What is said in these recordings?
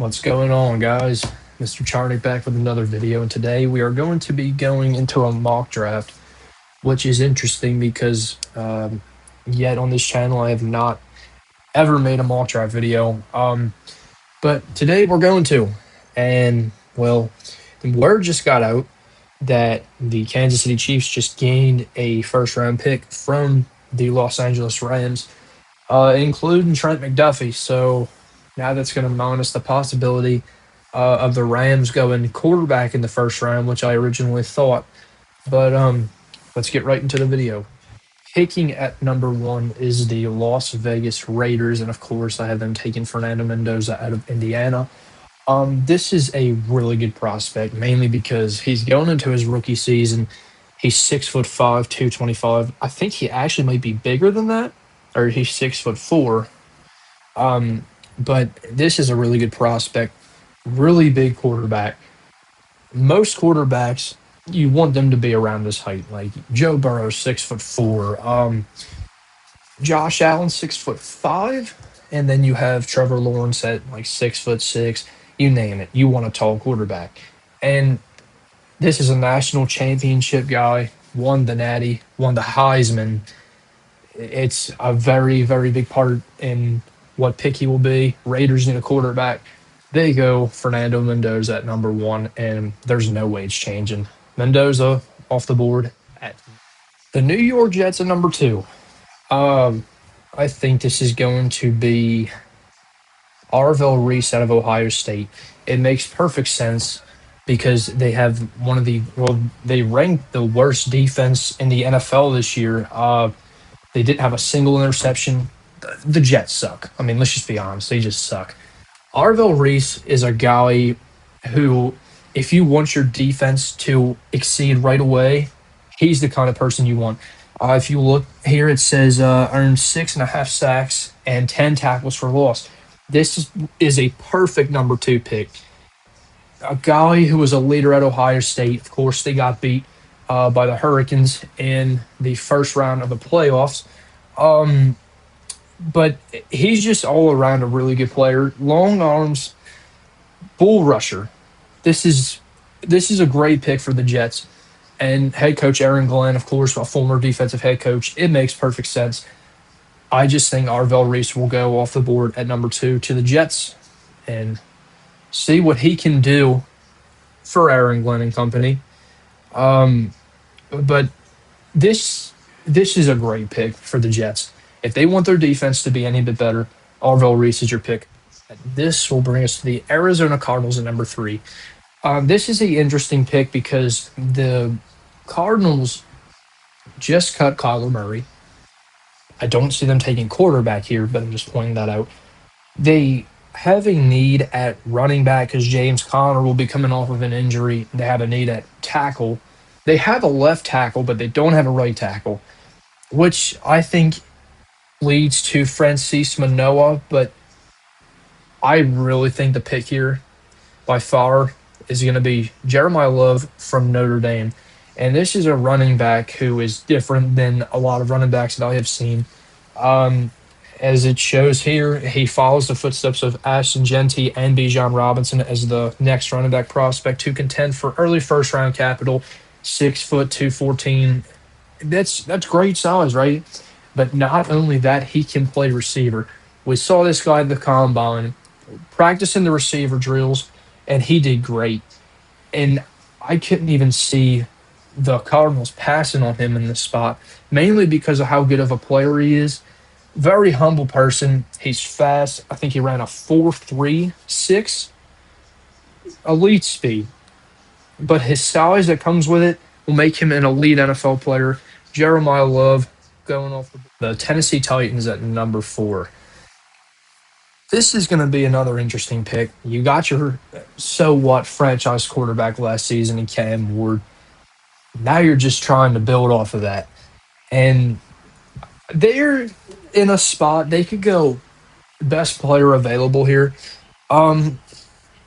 What's going on, guys? Mr. Charnick back with another video, and today we are going to be going into a mock draft, which is interesting because yet on this channel I have not ever made a mock draft video. But today we're going to, and well, word just got out that the Kansas City Chiefs just gained a first round pick from the Los Angeles Rams, including Trent McDuffie. So now that's going to minus the possibility of the Rams going quarterback in the first round, which I originally thought. But let's get right into the video. Picking at number one is the Las Vegas Raiders, and of course, I have them taking Fernando Mendoza out of Indiana. This is a really good prospect, mainly because he's going into his rookie season. He's 6'5", 225. I think he actually might be bigger than that, or he's 6'4". But this is a really good prospect, really big quarterback. Most quarterbacks, you want them to be around this height. Like Joe Burrow, 6'4". Josh Allen, 6'5", and then you have Trevor Lawrence at like 6'6". You name it. You want a tall quarterback, and this is a national championship guy. Won the Natty, won the Heisman. It's a very, very big part in what pick he will be. Raiders need a quarterback. They go Fernando Mendoza at number one, and there's no way it's changing. Mendoza off the board. At the New York Jets at number two. I think this is going to be Arvell Reese out of Ohio State. It makes perfect sense because they have one of the they ranked the worst defense in the NFL this year. They didn't have a single interception. The Jets suck. I mean, let's just be honest. They just suck. Arvell Reese is a guy who, if you want your defense to exceed right away, he's the kind of person you want. If you look here, it says earned 6.5 sacks and 10 tackles for loss. This is a perfect number two pick. A guy who was a leader at Ohio State. Of course, they got beat by the Hurricanes in the first round of the playoffs. But he's just all around a really good player. Long arms, bull rusher. This is a great pick for the Jets. And head coach Aaron Glenn, of course, a former defensive head coach. It makes perfect sense. I just think Arvell Reese will go off the board at number two to the Jets and see what he can do for Aaron Glenn and company. But this is a great pick for the Jets. If they want their defense to be any bit better, Arvell Reese is your pick. This will bring us to the Arizona Cardinals at number three. This is an interesting pick because the Cardinals just cut Kyler Murray. I don't see them taking quarterback here, but I'm just pointing that out. They have a need at running back because James Conner will be coming off of an injury. They have a need at tackle. They have a left tackle, but they don't have a right tackle, which I think leads to Francis Manoa. But I really think the pick here by far is going to be Jeremiah Love from Notre Dame. And this is a running back who is different than a lot of running backs that I have seen. As it shows here, he follows the footsteps of Ashton Genty and Bijan Robinson as the next running back prospect to contend for early first round capital. 6', 214. That's great size, right? But not only that, he can play receiver. We saw this guy at the combine practicing the receiver drills, and he did great. And I couldn't even see the Cardinals passing on him in this spot, mainly because of how good of a player he is. Very humble person. He's fast. I think he ran a 4.36, elite speed. But his size that comes with it will make him an elite NFL player. Jeremiah Love going off the Tennessee Titans at number four. This is going to be another interesting pick. You got your so what franchise quarterback last season in Cam Ward. Now you're just trying to build off of that. And they're in a spot they could go best player available here.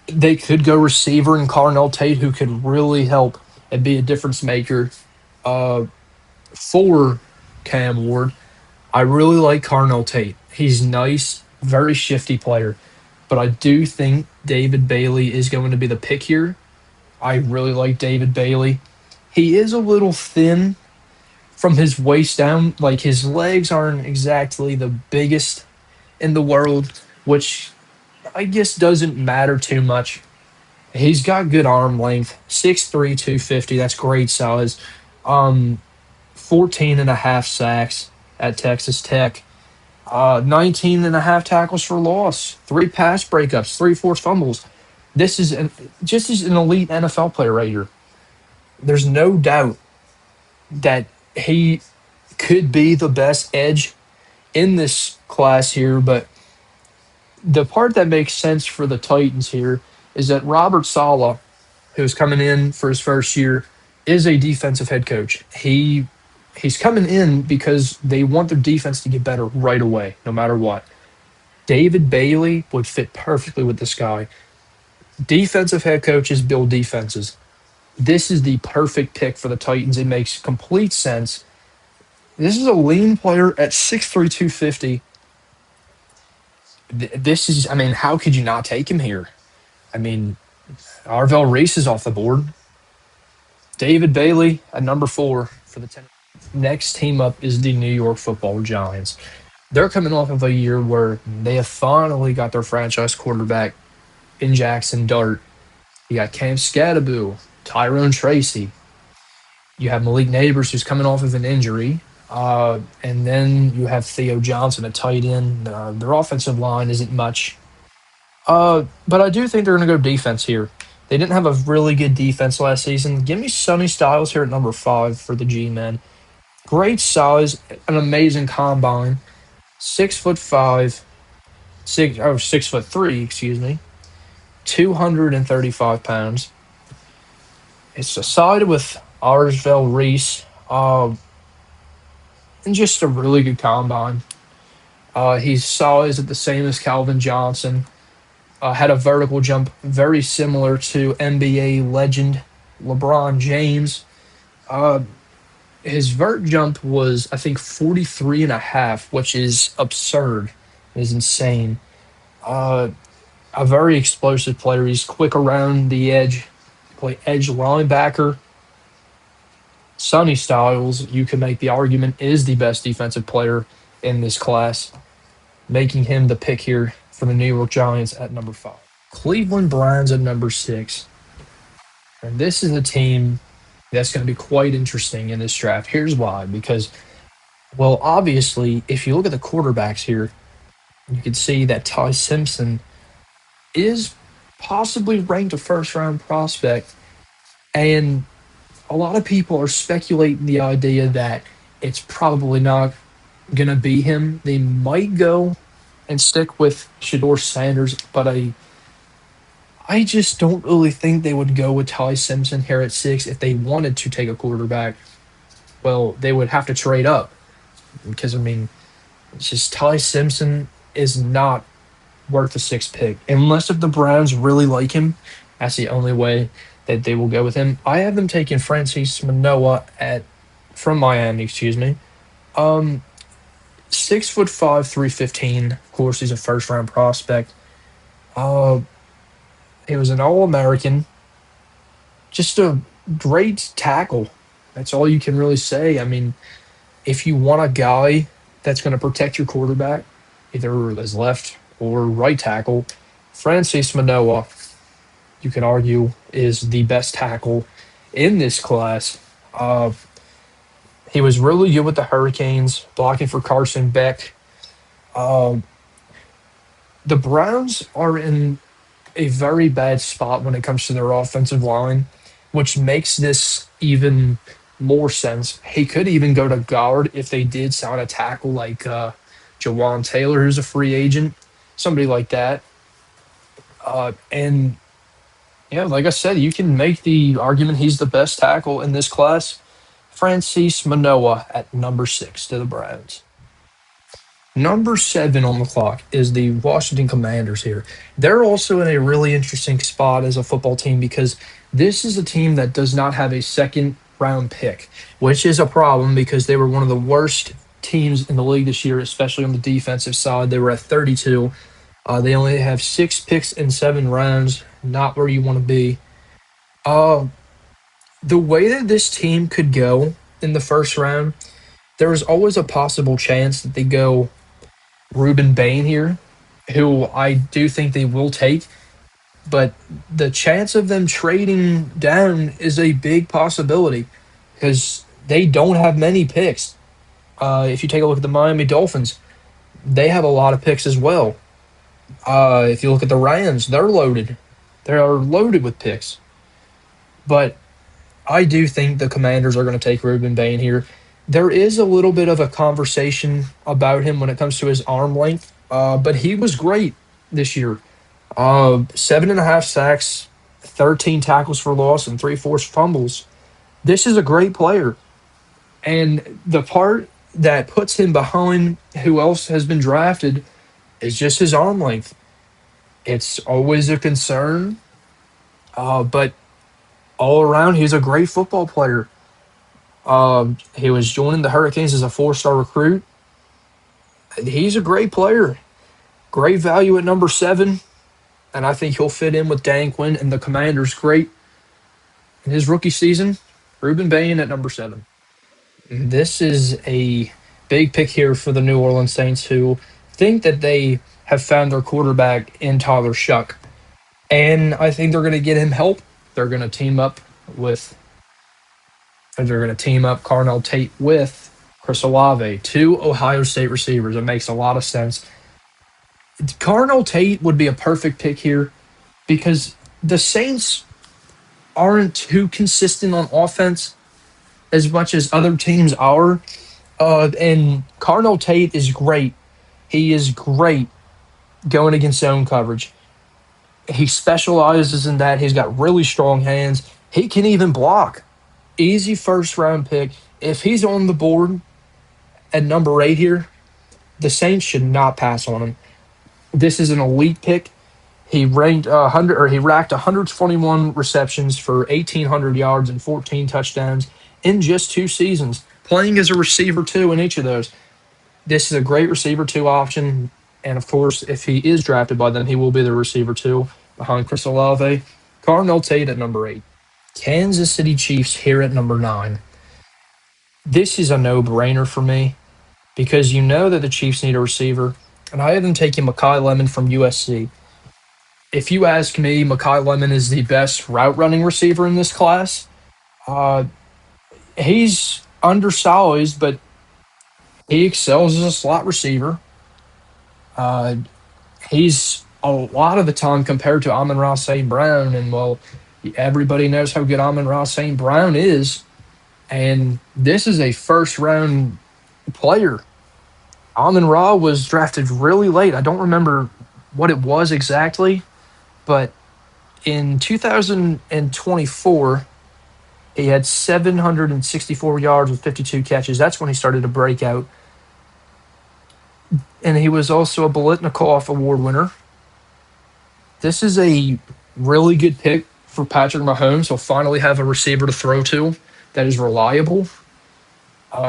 They could go receiver and Carnell Tate, who could really help and be a difference maker for Cam Ward. I really like Carnell Tate. He's nice, very shifty player. but I do think David Bailey is going to be the pick here. I really like David Bailey. He is a little thin from his waist down. Like his legs aren't exactly the biggest in the world, which I guess doesn't matter too much. He's got good arm length, 6'3", 250. That's great size. Um, 14 and a half sacks at Texas Tech. 19 and a half tackles for loss, three pass breakups, three forced fumbles. This is just as an elite NFL player right here. There's no doubt that he could be the best edge in this class here, but the part that makes sense for the Titans here is that Robert Saleh, who's coming in for his first year, is a defensive head coach. He's coming in because they want their defense to get better right away, no matter what. David Bailey would fit perfectly with this guy. Defensive head coaches build defenses. This is the perfect pick for the Titans. It makes complete sense. This is a lean player at 6'3", 250. This is, I mean, how could you not take him here? I mean, Arvell Reese is off the board. David Bailey at number 4 for the 10. Next team up is the New York Football Giants. They're coming off of a year where they have finally got their franchise quarterback in Jackson Dart. You got Cam Scadaboo, Tyrone Tracy. You have Malik Neighbors, who's coming off of an injury. And then you have Theo Johnson at tight end. Their offensive line isn't much. But I do think they're going to go defense here. They didn't have a really good defense last season. Give me Sonny Styles here at number 5 for the G-Men. Great size, an amazing combine. 6'5", 6'3", excuse me. 235 pounds. It's a side with Arvell Reese. And just a really good combine. He's size at the same as Calvin Johnson. Had a vertical jump very similar to NBA legend LeBron James. His vert jump was, I think, 43 and a half, which is absurd. It is insane. A very explosive player. He's quick around the edge. Play edge linebacker. Sonny Styles, you can make the argument, is the best defensive player in this class, making him the pick here for the New York Giants at number 5. Cleveland Browns at number 6. And this is a team that's going to be quite interesting in this draft. Here's why. Because, well, obviously, if you look at the quarterbacks here, you can see that Ty Simpson is possibly ranked a first-round prospect. And a lot of people are speculating the idea that it's probably not going to be him. They might go and stick with Shedeur Sanders, but I just don't really think they would go with Ty Simpson here at 6 if they wanted to take a quarterback. Well, they would have to trade up because, I mean, it's just Ty Simpson is not worth the 6th pick. Unless if the Browns really like him, that's the only way that they will go with him. I have them taking Francis Manoa from Miami, excuse me. 6'5", 315. Of course, he's a first-round prospect. He was an All-American. Just a great tackle. That's all you can really say. I mean, if you want a guy that's going to protect your quarterback, either as left or right tackle, Francis Manoa, you can argue, is the best tackle in this class. He was really good with the Hurricanes, blocking for Carson Beck. The Browns are in a very bad spot when it comes to their offensive line, which makes this even more sense. He could even go to guard if they did sign a tackle like Jawan Taylor, who's a free agent, somebody like that. And yeah, like I said, you can make the argument he's the best tackle in this class. Francis Manoa at number 6 to the Browns. Number 7 on the clock is the Washington Commanders here. They're also in a really interesting spot as a football team because this is a team that does not have a second-round pick, which is a problem because they were one of the worst teams in the league this year, especially on the defensive side. They were at 32. They only have 6 picks in 7 rounds, not where you want to be. Uh, the way that this team could go in the first round, there is always a possible chance that they go Ruben Bain here, who I do think they will take, but the chance of them trading down is a big possibility because they don't have many picks. If you take a look at the Miami Dolphins, they have a lot of picks as well. If you look at the Rams, they're loaded. They are loaded with picks. But I do think the Commanders are going to take Ruben Bain here. There is a little bit of a conversation about him when it comes to his arm length, but he was great this year. 7.5 sacks, 13 tackles for loss, and three forced fumbles. This is a great player. And the part that puts him behind who else has been drafted is just his arm length. It's always a concern, but all around, he's a great football player. He was joining the Hurricanes as a 4-star recruit. He's a great player. Great value at number 7. And I think he'll fit in with Dan Quinn and the Commanders great in his rookie season. Ruben Bain at number 7. This is a big pick here for the New Orleans Saints, who think that they have found their quarterback in Tyler Shuck. And I think they're going to get him help. They're going to team up with Carnell Tate with Chris Olave, 2 Ohio State receivers. It makes a lot of sense. Carnell Tate would be a perfect pick here because the Saints aren't too consistent on offense as much as other teams are. And Carnell Tate is great. He is great going against zone coverage. He specializes in that. He's got really strong hands. He can even block. Easy first round pick. If he's on the board at number 8 here, the Saints should not pass on him. This is an elite pick. He ranked 100, or he racked 121 receptions for 1,800 yards and 14 touchdowns in just 2 seasons, playing as a receiver too in each of those. This is a great receiver 2 option, and of course, if he is drafted by them, he will be the receiver 2 behind Chris Olave. Carnell Tate at number 8. Kansas City Chiefs here at number 9. This is a no-brainer for me because you know that the Chiefs need a receiver, and I have them taking Makai Lemon from USC. If you ask me, Makai Lemon is the best route running receiver in this class. Uh, he's undersized, but he excels as a slot receiver. Uh, he's a lot of the time compared to Amon-Ra St. Brown, and well, everybody knows how good Amon-Ra St. Brown is. And this is a first round player. Amon-Ra was drafted really late. I don't remember what it was exactly, but in 2024, he had 764 yards with 52 catches. That's when he started to break out. And he was also a Biletnikoff Award winner. This is a really good pick for Patrick Mahomes. He'll finally have a receiver to throw to that is reliable.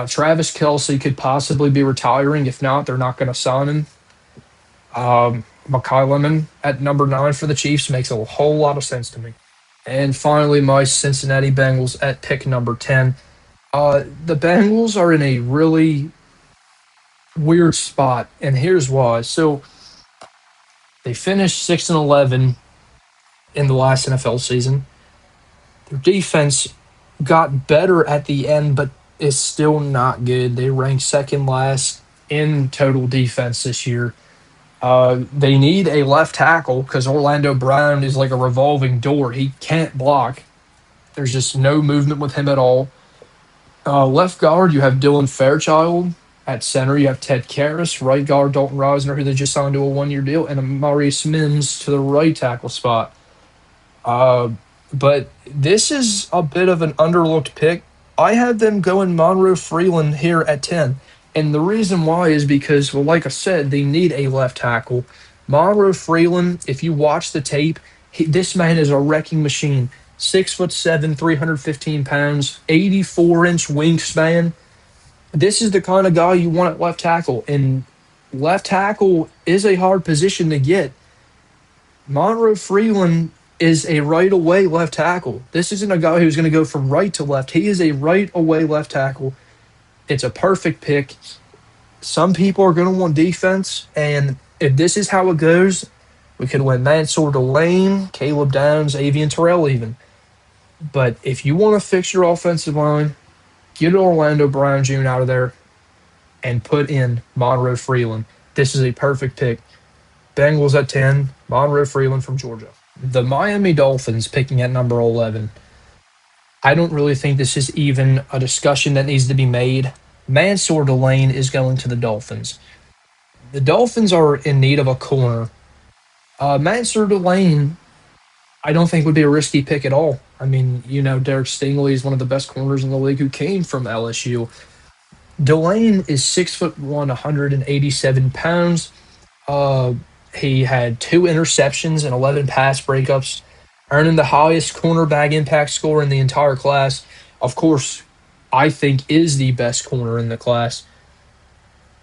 Travis Kelce could possibly be retiring. If not, they're not going to sign him. Makai Lemon at number 9 for the Chiefs makes a whole lot of sense to me. And finally, my Cincinnati Bengals at pick number 10. The Bengals are in a really weird spot, and here's why. So they finished 6-11 in the last NFL season. Their defense got better at the end, but is still not good. They ranked second last in total defense this year. They need a left tackle because Orlando Brown is like a revolving door. He can't block. There's just no movement with him at all. Left guard, you have Dylan Fairchild. At center, you have Ted Karras. Right guard, Dalton Risner, who they just signed to a 1-year deal, and Maurice Mims to the right tackle spot. But this is a bit of an underlooked pick. I had them going Monroe Freeland here at 10. And the reason why is because, well, like I said, they need a left tackle. Monroe Freeland, if you watch the tape, this man is a wrecking machine. 6'7", 315 pounds, 84-inch wingspan. This is the kind of guy you want at left tackle. And left tackle is a hard position to get. Monroe Freeland is a right away left tackle. This isn't a guy who's going to go from right to left. He is a right away left tackle. It's a perfect pick. Some people are going to want defense, and if this is how it goes, we could win Mansour Delane, Caleb Downs, Avian Terrell even. But if you want to fix your offensive line, get Orlando Brown Jr. out of there and put in Monroe Freeland. This is a perfect pick. Bengals at 10, Monroe Freeland from Georgia. The Miami Dolphins picking at number 11. I don't really think this is even a discussion that needs to be made. Mansour Delane is going to the Dolphins. The Dolphins are in need of a corner. Mansour Delane, I don't think would be a risky pick at all. I mean, Derek Stingley is one of the best corners in the league who came from LSU. Delane is 6'1", 187 pounds. He had 2 interceptions and 11 pass breakups, earning the highest cornerback impact score in the entire class. Of course, I think is the best corner in the class,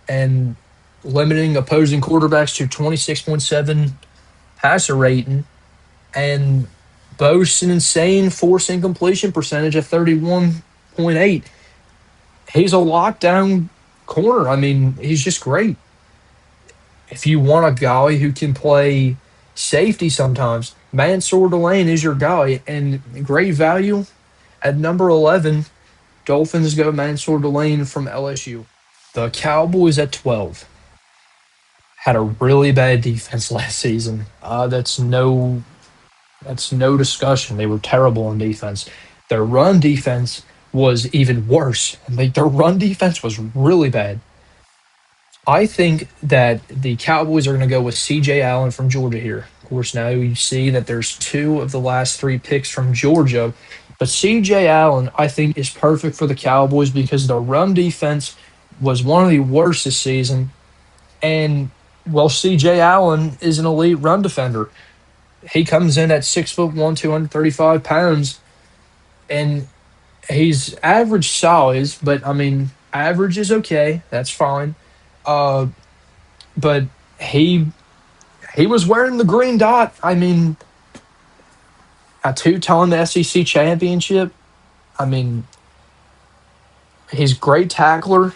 and limiting opposing quarterbacks to 26.7 passer rating and boasts an insane force incompletion percentage of 31.8. He's a lockdown corner. I mean, he's just great. If you want a guy who can play safety sometimes, Mansour Delane is your guy, and great value at number 11. Dolphins go Mansour Delane from LSU. The Cowboys at 12 had a really bad defense last season. That's no discussion. They were terrible on defense. Their run defense was even worse. Their run defense was really bad. I think that the Cowboys are going to go with C.J. Allen from Georgia here. Of course, now you see that there's 2 of the last 3 picks from Georgia, but C.J. Allen, I think, is perfect for the Cowboys because the run defense was one of the worst this season. And, well, C.J. Allen is an elite run defender. He comes in at 6'1", 235 pounds, and he's average size, but I mean, average is okay. That's fine. Uh, but he he was wearing the green dot. I mean, a 2-time SEC championship. I mean, he's great tackler,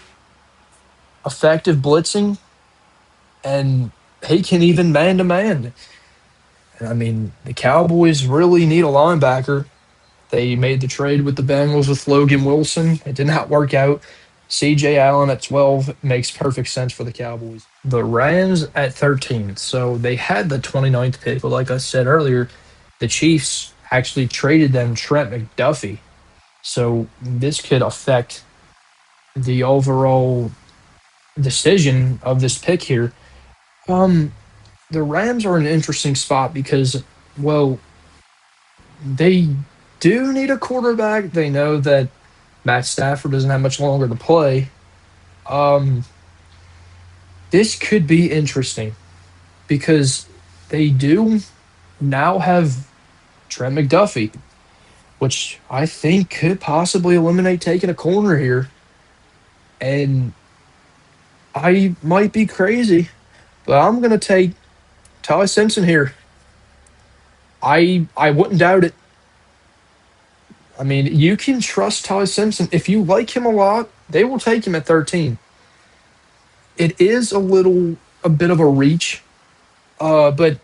effective blitzing, and he can even man to man. I mean, the Cowboys really need a linebacker. They made the trade with the Bengals with Logan Wilson. It did not work out. C.J. Allen at 12 makes perfect sense for the Cowboys. The Rams at 13. So they had the 29th pick, but like I said earlier, the Chiefs actually traded them Trent McDuffie. So this could affect the overall decision of this pick here. Um, the Rams are in an interesting spot because, well, they do need a quarterback. They know that Matt Stafford doesn't have much longer to play. Um, this could be interesting because they do now have Trent McDuffie, which I think could possibly eliminate taking a corner here. And I might be crazy, but I'm going to take Ty Simpson here. I wouldn't doubt it. I mean, you can trust Ty Simpson. If you like him a lot, they will take him at 13. It is a bit of a reach, but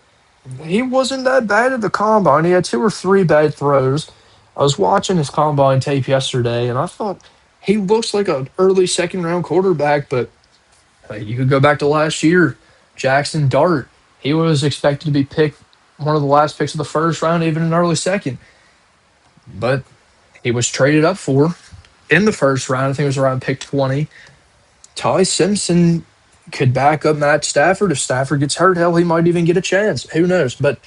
he wasn't that bad at the combine. He had 2 or 3 bad throws. I was watching his combine tape yesterday, and I thought he looks like an early second round quarterback, but you could go back to last year. Jackson Dart, he was expected to be picked one of the last picks of the first round, even an early second. But he was traded up for in the first round. I think it was around pick 20. Ty Simpson could back up Matt Stafford. If Stafford gets hurt, hell, he might even get a chance. Who knows? But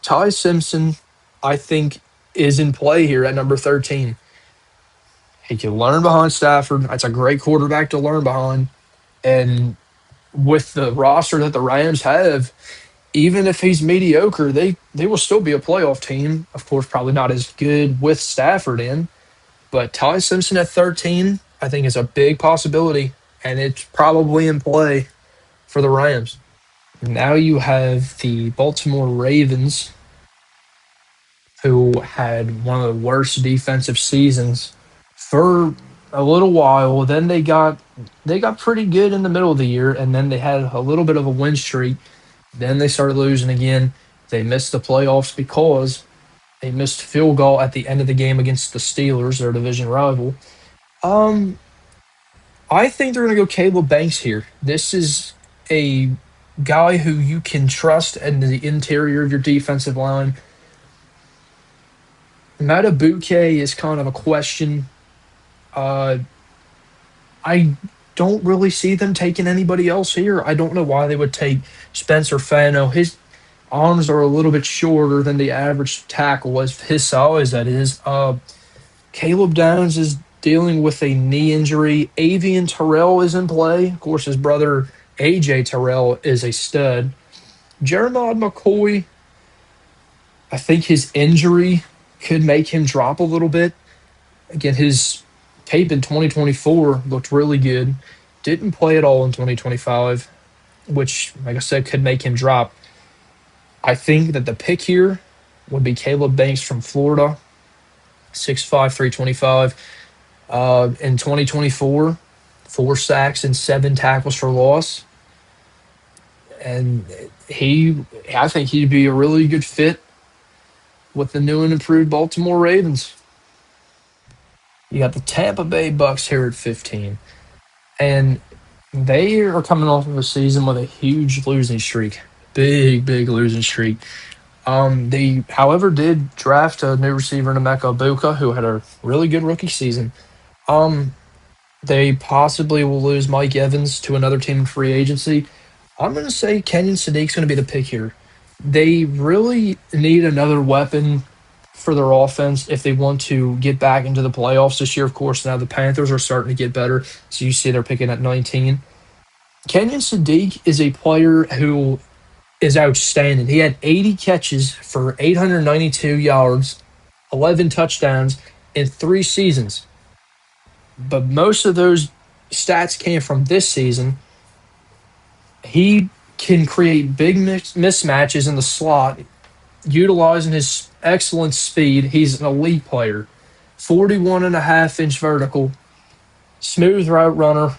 Ty Simpson, I think, is in play here at number 13. He can learn behind Stafford. That's a great quarterback to learn behind. And with the roster that the Rams have, even if he's mediocre, they will still be a playoff team. Of course, probably not as good with Stafford in. But Ty Simpson at 13, I think, is a big possibility. And it's probably in play for the Rams. Now you have the Baltimore Ravens, who had one of the worst defensive seasons for a little while. Then they got pretty good in the middle of the year, and then they had a little bit of a win streak. Then they started losing again. They missed the playoffs because they missed field goal at the end of the game against the Steelers, their division rival. Um, I think they're going to go Caleb Banks here. This is a guy who you can trust in the interior of your defensive line. Matabuke is kind of a question. Uh, I don't really see them taking anybody else here. I don't know why they would take Spencer Fano. His arms are a little bit shorter than the average tackle, as his size that is. Caleb Downs is dealing with a knee injury. Avian Terrell is in play. Of course, his brother AJ Terrell is a stud. Jeremiah McCoy, I think his injury could make him drop a little bit. Again, his tape in 2024 looked really good. Didn't play at all in 2025, which, like I said, could make him drop. I think that the pick here would be Caleb Banks from Florida, 6'5", 325. In 2024, 4 sacks and 7 tackles for loss. And I think he'd be a really good fit with the new and improved Baltimore Ravens. You got the Tampa Bay Bucks here at 15. And they are coming off of a season with a huge losing streak. Big losing streak. They, however, did draft a new receiver in Emeka Ibuka, who had a really good rookie season. Um, they possibly will lose Mike Evans to another team in free agency. I'm going to say Kenyon Sadiq's going to be the pick here. They really need another weapon for their offense if they want to get back into the playoffs this year. Of course, now the Panthers are starting to get better, so you see they're picking at 19. Kenyon Sadiq is a player who is outstanding. He had 80 catches for 892 yards, 11 touchdowns in 3 seasons. But most of those stats came from this season. He can create big mismatches in the slot, utilizing his excellent speed. He's an elite player. 41.5-inch vertical, smooth route runner.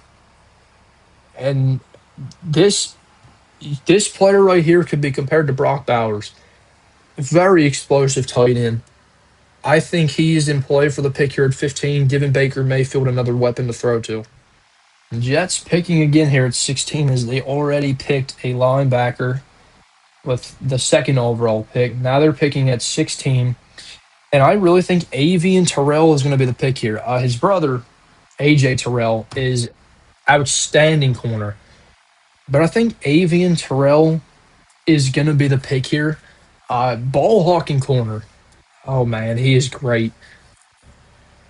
And this this player right here could be compared to Brock Bowers. Very explosive tight end. I think he's in play for the pick here at 15, giving Baker Mayfield another weapon to throw to. Jets picking again here at 16 as they already picked a linebacker with the second overall pick. Now they're picking at 16. And I really think Avian Terrell is going to be the pick here. His brother, AJ Terrell, is outstanding corner. But I think Avian Terrell is going to be the pick here. Ball hawking corner. Oh, man, he is great.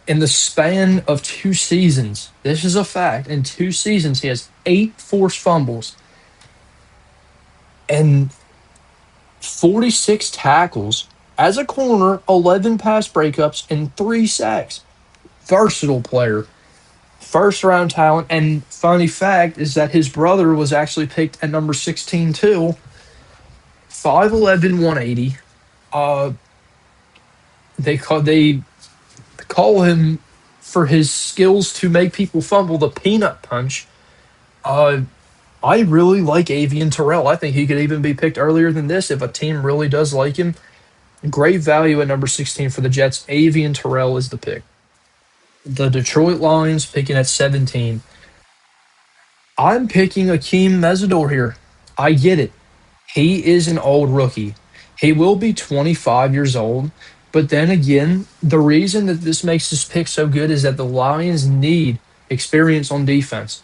In the span of 2 seasons, this is a fact. In 2 seasons, he has 8 forced fumbles and 46 tackles. As a corner, 11 pass breakups and 3 sacks. Versatile player. First round talent. And funny fact is that his brother was actually picked at number 16 too. 5'11", 180. Uh, they call him for his skills to make people fumble the peanut punch. Uh, I really like Avian Terrell. I think he could even be picked earlier than this if a team really does like him. Great value at number 16 for the Jets. Avian Terrell is the pick. The Detroit Lions picking at 17. I'm picking Akeem Mesidor here. I get it. He is an old rookie. He will be 25 years old. But then again, the reason that this makes this pick so good is that the Lions need experience on defense.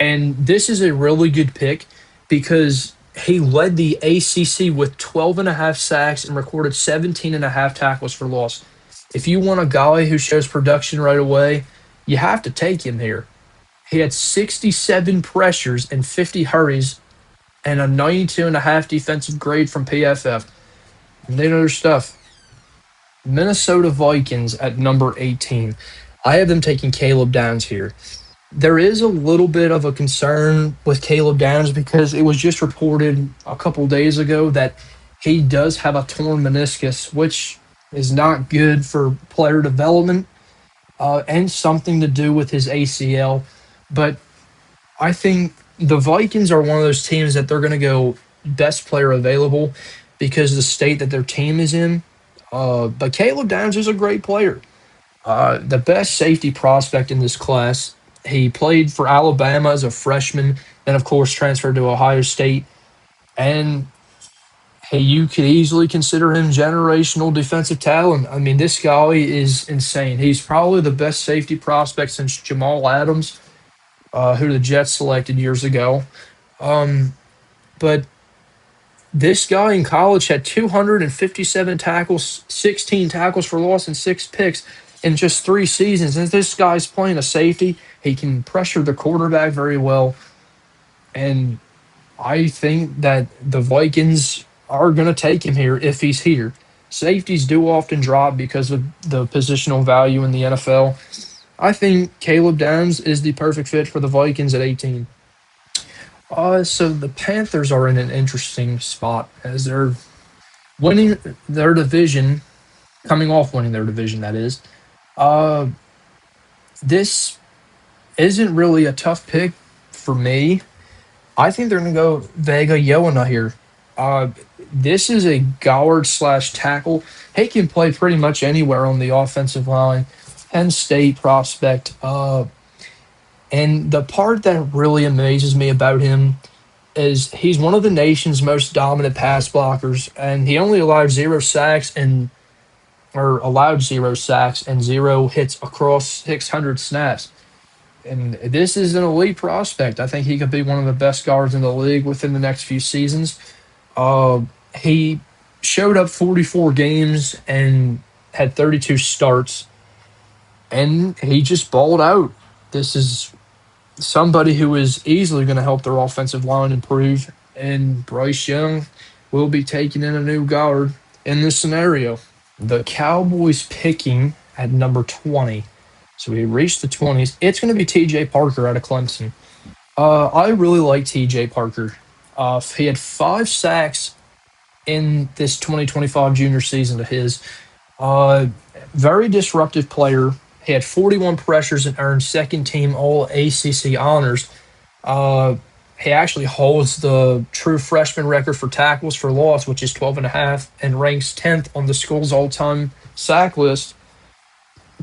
And this is a really good pick because he led the ACC with 12.5 sacks and recorded 17.5 tackles for loss. If you want a guy who shows production right away, you have to take him here. He had 67 pressures and 50 hurries and a 92.5 defensive grade from PFF. And they know their stuff. Minnesota Vikings at number 18. I have them taking Caleb Downs here. There is a little bit of a concern with Caleb Downs because it was just reported a couple days ago that he does have a torn meniscus, which is not good for player development and something to do with his ACL. But I think the Vikings are one of those teams that they're going to go best player available because of the state that their team is in. But Caleb Downs is a great player, the best safety prospect in this class. He played for Alabama as a freshman, then of course transferred to Ohio State, and hey, you could easily consider him generational defensive talent. I mean, this guy is insane. He's probably the best safety prospect since Jamal Adams, who the Jets selected years ago. Um, but this guy in college had 257 tackles, 16 tackles for loss, and 6 picks in just 3 seasons. And this guy's playing a safety. He can pressure the quarterback very well. And I think that the Vikings are going to take him here if he's here. Safeties do often drop because of the positional value in the NFL. I think Caleb Downs is the perfect fit for the Vikings at 18. So the Panthers are in an interesting spot as they're winning their division, coming off winning their division, that is. Uh, this isn't really a tough pick for me. I think they're going to go Vega Yoana here. Uh, this is a guard slash tackle. He can play pretty much anywhere on the offensive line. Penn State prospect. And the part that really amazes me about him is he's one of the nation's most dominant pass blockers, and he only allowed 0 sacks and 0 hits across 600 snaps. And this is an elite prospect. I think he could be one of the best guards in the league within the next few seasons. He showed up 44 games and had 32 starts, and he just balled out. This is somebody who is easily going to help their offensive line improve, and Bryce Young will be taking in a new guard in this scenario. The Cowboys picking at number 20. So we reached the 20s. It's going to be TJ Parker out of Clemson. I really like TJ Parker. He had 5 sacks in this 2025 junior season of his. Uh, Very disruptive player. He had 41 pressures and earned second team All ACC honors. Uh, he actually holds the true freshman record for tackles for loss, which is 12 and a half, and ranks 10th on the school's all time sack list.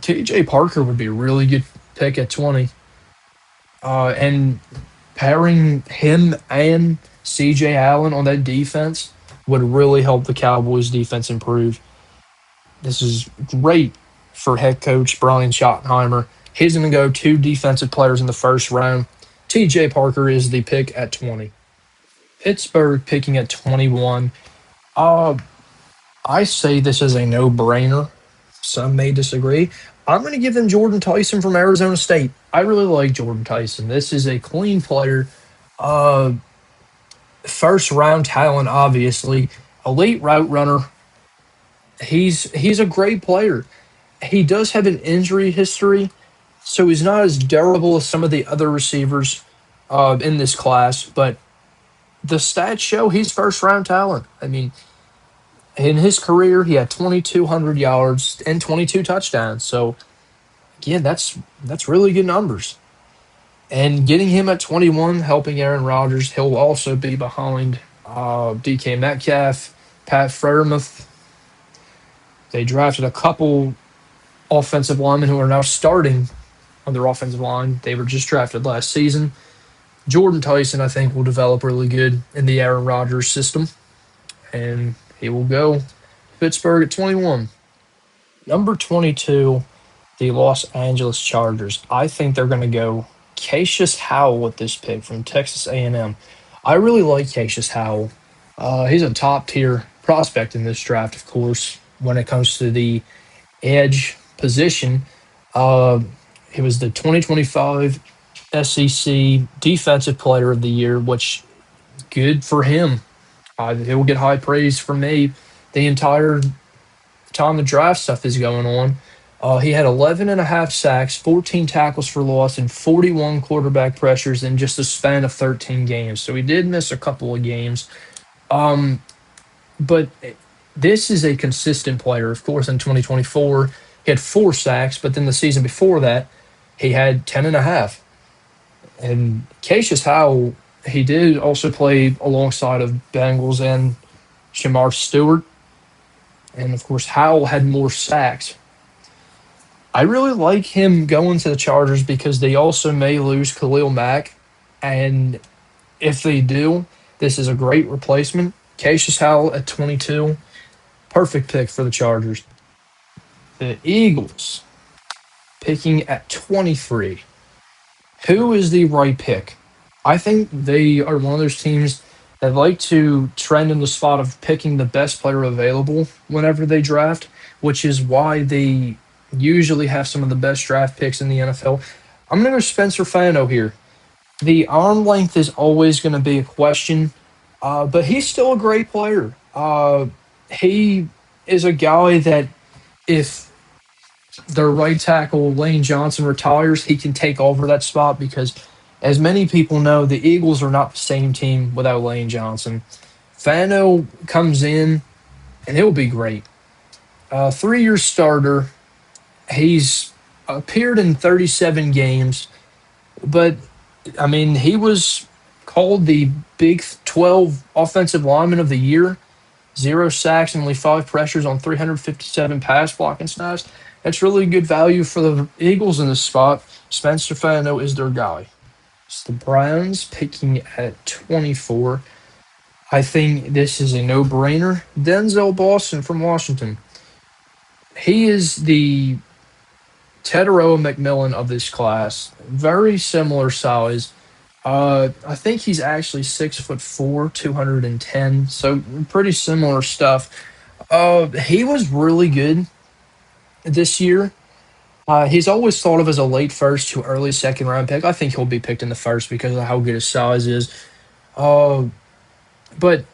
TJ Parker would be a really good pick at 20. And pairing him and CJ Allen on that defense would really help the Cowboys defense improve. This is great for head coach Brian Schottenheimer. He's going to go 2 defensive players in the first round. TJ Parker is the pick at 20. Pittsburgh picking at 21. Uh, I say this is a no brainer. Some may disagree. I'm going to give them Jordan Tyson from Arizona State. I really like Jordan Tyson. This is a clean player. Uh, First round talent, obviously. Elite route runner. He's a great player. He does have an injury history, so he's not as durable as some of the other receivers in this class. But the stats show he's first round talent. I mean, in his career, he had 2,200 yards and 22 touchdowns. So again, that's really good numbers. And getting him at 21, helping Aaron Rodgers, he'll also be behind DK Metcalf, Pat Freiermuth. They drafted a couple offensive linemen who are now starting on their offensive line. They were just drafted last season. Jordan Tyson, I think, will develop really good in the Aaron Rodgers system, and he will go Pittsburgh at 21. Number 22, the Los Angeles Chargers. I think they're going to go Cassius Howell with this pick from Texas A&M. I really like Cassius Howell. He's a top tier prospect in this draft, of course, when it comes to the edge position. Uh, he was the 2025 SEC Defensive Player of the Year, which good for him. He'll get high praise from me the entire time the draft stuff is going on. He had 11 and a half sacks, 14 tackles for loss, and 41 quarterback pressures in just a span of 13 games. So he did miss a couple of games. Um, but this is a consistent player. Of course, in 2024, he had 4 sacks, but then the season before that, he had 10 and a half. And Cassius Howell, he did also play alongside of Bengals and Shamar Stewart. And of course, Howell had more sacks. I really like him going to the Chargers because they also may lose Khalil Mack. And if they do, this is a great replacement. Cassius Howell at 22, perfect pick for the Chargers. The Eagles picking at 23. Who is the right pick? I think they are one of those teams that like to trend in the spot of picking the best player available whenever they draft, which is why they usually have some of the best draft picks in the NFL. I'm going to go Spencer Fano here. The arm length is always going to be a question, but he's still a great player. He is a guy that if their right tackle Lane Johnson retires, he can take over that spot because, as many people know, the Eagles are not the same team without Lane Johnson. Fano comes in and he'll be great. 3 year starter. He's appeared in 37 games, but I mean, he was called the Big 12 Offensive Lineman of the Year. 0 sacks and only 5 pressures on 357 pass blocking snaps. That's really good value for the Eagles in this spot. Spencer Fano is their guy. It's the Browns picking at 24. I think this is a no-brainer. Denzel Boston from Washington. He is the Teteroa McMillan of this class. Very similar size. I think he's actually 6'4", 210. So pretty similar stuff. He was really good this year. He's always thought of as a late first to early second round pick. I think he'll be picked in the first because of how good his size is. Uh, but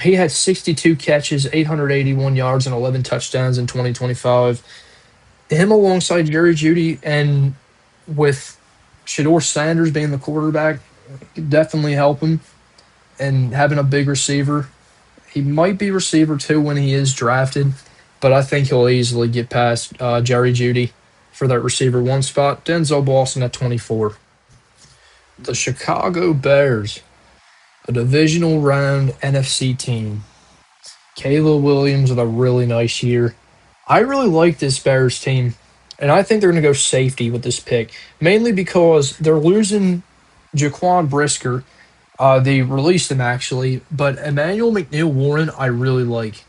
he had 62 catches, 881 yards, and 11 touchdowns in 2025. Him alongside Jerry Judy and with Shador Sanders being the quarterback could definitely help him. And having a big receiver, he might be receiver two when he is drafted, but I think he'll easily get past Jerry Judy for that receiver one spot. Denzel Boston at 24. The Chicago Bears, a divisional round NFC team. Caleb Williams with a really nice year. I really like this Bears team, and I think they're going to go safety with this pick, mainly because they're losing Jaquan Brisker. They released him actually, but Emmanuel McNeil Warren, I really like.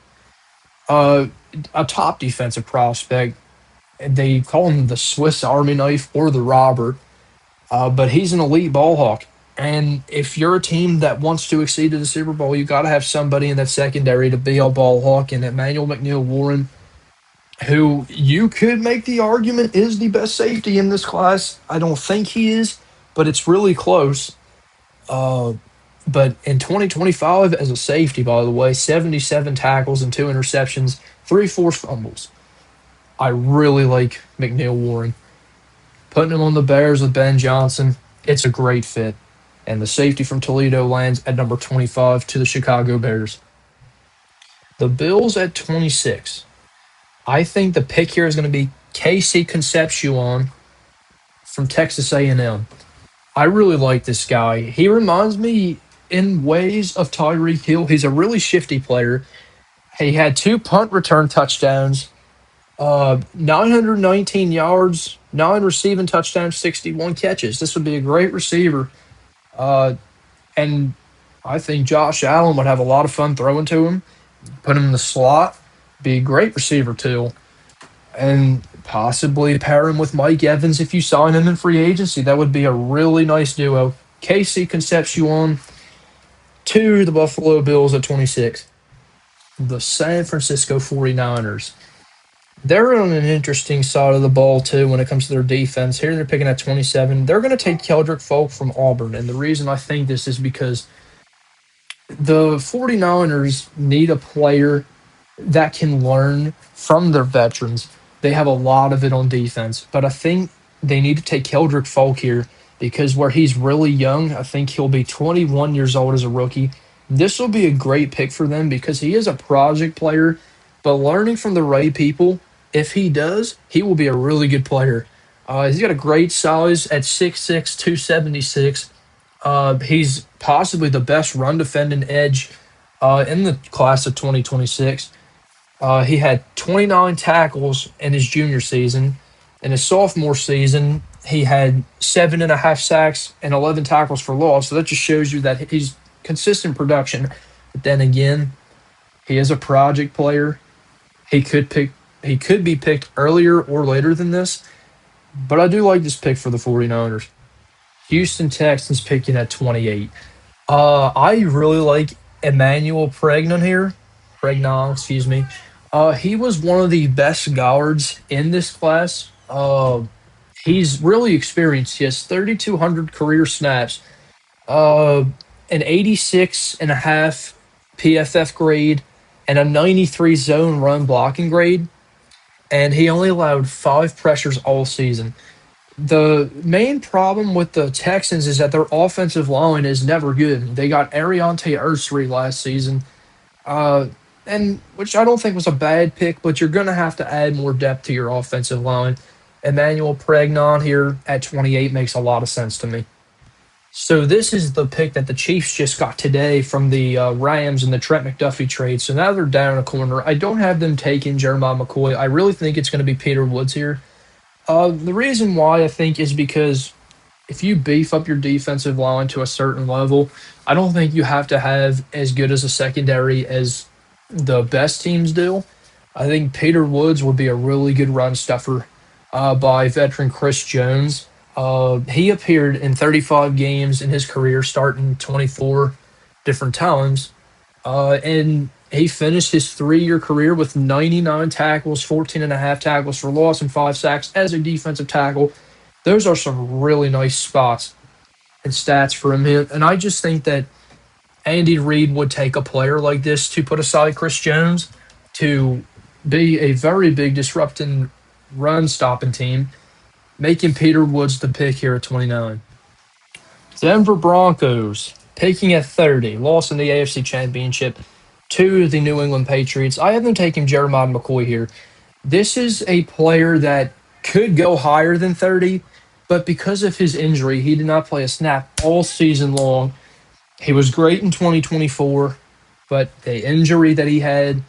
Uh, a top defensive prospect. They call him the Swiss Army knife or the robber, but he's an elite ball hawk. And if you're a team that wants to exceed to the Super Bowl, you got to have somebody in that secondary to be a ball hawk. And Emmanuel McNeil Warren, who you could make the argument is the best safety in this class. I don't think he is, but it's really close. Uh, but in 2025, as a safety, by the way, 77 tackles and 2 interceptions, 3 forced fumbles. I really like McNeil Warren. Putting him on the Bears with Ben Johnson, it's a great fit. And the safety from Toledo lands at number 25 to the Chicago Bears. The Bills at 26. I think the pick here is going to be Casey Concepcion from Texas A&M. I really like this guy. He reminds me in ways of Tyreek Hill. He's a really shifty player. He had 2 punt return touchdowns, 919 yards, 9 receiving touchdowns, 61 catches. This would be a great receiver. Uh, and I think Josh Allen would have a lot of fun throwing to him. Put him in the slot, be a great receiver too. And possibly pair him with Mike Evans if you sign him in free agency. That would be a really nice duo. Casey Concepcion to the Buffalo Bills at 26. The San Francisco 49ers. They're on an interesting side of the ball, too, when it comes to their defense. Here they're picking at 27. They're going to take Keldrick Folk from Auburn. And the reason I think this is because the 49ers need a player that can learn from their veterans. They have a lot of it on defense, but I think they need to take Keldrick Folk here because where he's really young, I think he'll be 21 years old as a rookie. This will be a great pick for them because he is a project player, but learning from the right people, if he does, he will be a really good player. He's got a great size at 6'6", 276. He's possibly the best run defending edge in the class of 2026. He had 29 tackles in his junior season. In his sophomore season, he had 7.5 sacks and 11 tackles for loss. So that just shows you that he's consistent production. But then again, he is a project player. He could pick. He could be picked earlier or later than this. But I do like this pick for the 49ers. Houston Texans picking at 28. I really like Emmanuel Pregnon here. Pregnon, excuse me. He was one of the best guards in this class. He's really experienced. He has 3,200 career snaps, uh, an 86 and a half PFF grade, and a 93 zone run blocking grade. And he only allowed 5 pressures all season. The main problem with the Texans is that their offensive line is never good. They got Ariante Ursary last season, uh, and which I don't think was a bad pick, but you're going to have to add more depth to your offensive line. Emmanuel Pregnon here at 28 makes a lot of sense to me. So this is the pick that the Chiefs just got today from the Rams and the Trent McDuffie trade. So now they're down a corner. I don't have them taking Jeremiah McCoy. I really think it's going to be Peter Woods here. The reason why I think is because if you beef up your defensive line to a certain level, I don't think you have to have as good as a secondary as the best teams do. I think Peter Woods would be a really good run stuffer by veteran Chris Jones. He appeared in 35 games in his career, starting 24 different times. And he finished his 3-year career with 99 tackles, 14 and a half tackles for loss, and 5 sacks as a defensive tackle. Those are some really nice spots and stats for him. And I just think that Andy Reid would take a player like this to put aside Chris Jones to be a very big disrupting run stopping team, making Peter Woods the pick here at 29. Denver Broncos picking at 30, lost in the AFC Championship to the New England Patriots. I have them taking Jeremiah McCoy here. This is a player that could go higher than 30, but because of his injury, he did not play a snap all season long. He was great in 2024, but the injury that he had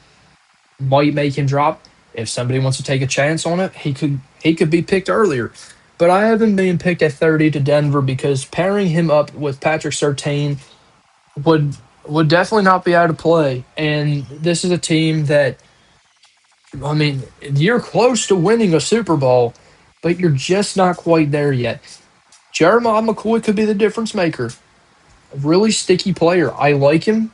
might make him drop. If somebody wants to take a chance on it, he could be picked earlier. But I have him being picked at 30 to Denver because pairing him up with Patrick Surtain would would definitely not be out of play. And this is a team that, I mean, you're close to winning a Super Bowl, but you're just not quite there yet. Jeremiah McCoy could be the difference maker. A really sticky player. I like him.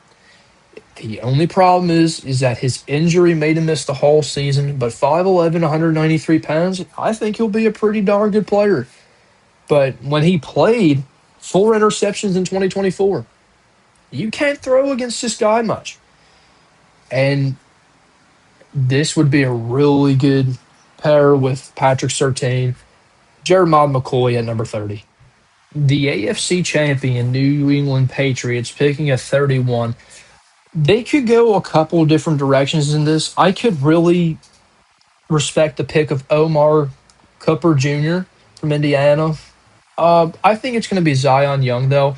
The only problem is that his injury made him miss the whole season. But 5'11", 193 pounds, I think he'll be a pretty darn good player. But when he played, 4 interceptions in 2024. You can't throw against this guy much. And this would be a really good pair with Patrick Surtain, Jeremiah McCoy at number 30. The AFC champion New England Patriots picking at 31. They could go a couple different directions in this. I could really respect the pick of Omar Cooper Jr. from Indiana. I think it's going to be Zion Young, though.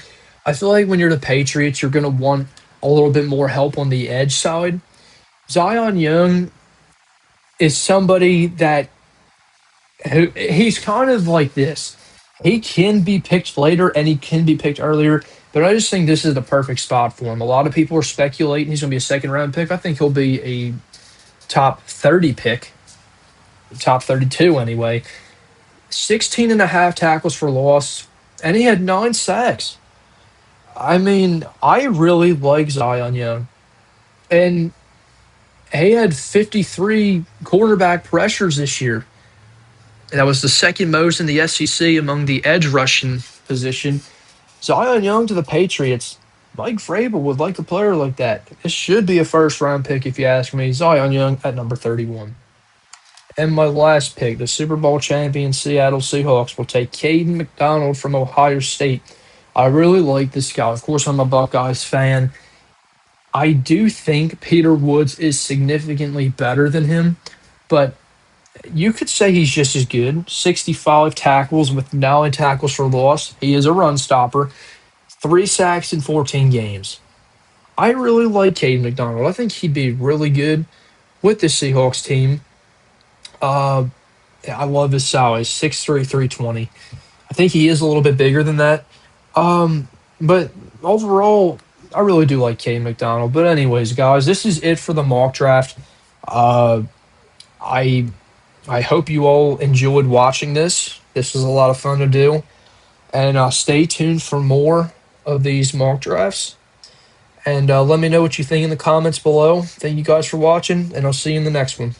I feel like when you're the Patriots, you're going to want a little bit more help on the edge side. Zion Young is somebody that he's kind of like this. He can be picked later and he can be picked earlier, but I just think this is the perfect spot for him. A lot of people are speculating he's going to be a second round pick. I think he'll be a top 30 pick, top 32 anyway. 16 and a half tackles for loss, and he had 9 sacks. I mean, I really like Zion Young. And he had 53 quarterback pressures this year. That was the second most in the SEC among the edge rushing position. Zion Young to the Patriots. Mike Vrabel would like a player like that. This should be a first round pick if you ask me. Zion Young at number 31. And my last pick, the Super Bowl champion Seattle Seahawks, will take Caden McDonald from Ohio State. I really like this guy. Of course, I'm a Buckeyes fan. I do think Peter Woods is significantly better than him, but you could say he's just as good. 65 tackles with 9 tackles for loss. He is a run stopper. 3 sacks in 14 games. I really like Caden McDonald. I think he'd be really good with the Seahawks team. Uh, I love his size, 6'3", 320. I think he is a little bit bigger than that. Um, but overall, I really do like Caden McDonald. But anyways, guys, this is it for the mock draft. Uh, I I hope you all enjoyed watching this. This was a lot of fun to do. And stay tuned for more of these mock drafts. And let me know what you think in the comments below. Thank you guys for watching, and I'll see you in the next one.